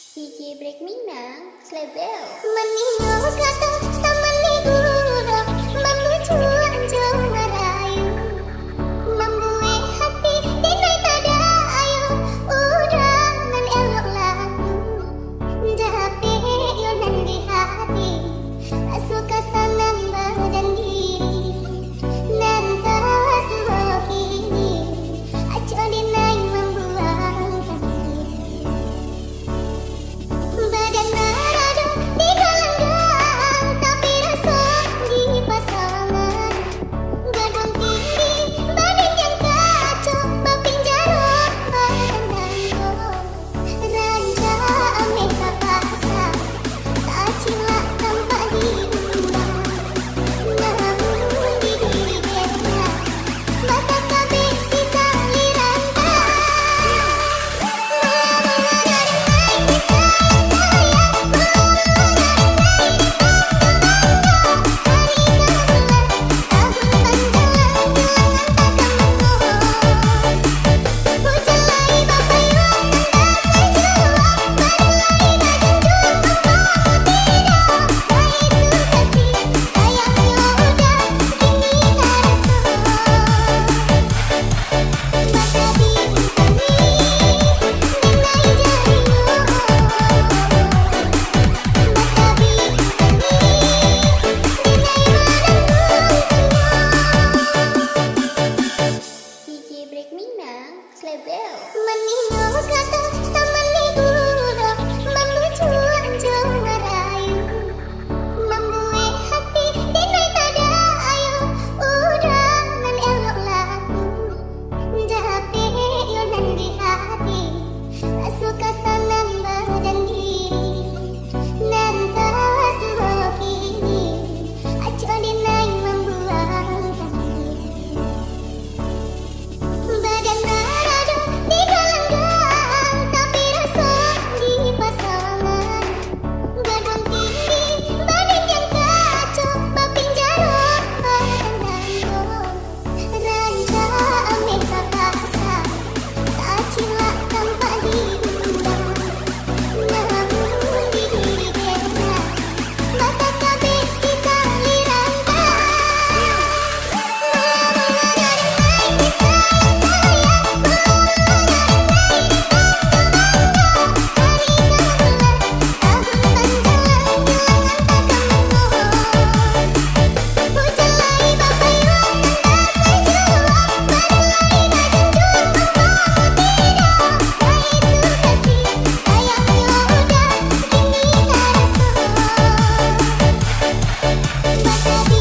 DJ Break Minang, Slebel. Meninggal kata sama ligura, menuju anjung merayu, membuat hati dinai tada ayu, udah nan elok lagu, tapi yonan di hati, suka sanang badan diri, nan tak kini, aco dinai membuang hati. Badan marada di galang tapi rasa di pasangan. Gadung tinggi badan yang kacau, bapinjaro pandangku. Ranja ameka paksa, tak cilak tanpa diundang. Namun di diri dia, mata kabeh si kali rantang. DJ Break Minang, Slebel. Meninggal kata sama ligura, menuju anjung merayu, membuat hati dinai tada ayu, udah nan elok lagu, tapi yonan di hati, suka sanang badan diri, nan tak kini, aco dinai membuang hati. Badan marada di galang tapi rasa di pasangan. Gadung tinggi badan yang kacau, bapinjaro pandangku. Ranja ameka paksa, tak cilak tanpa diundang. Namun di diri dia, mata kabeh si kali rantang. Sayang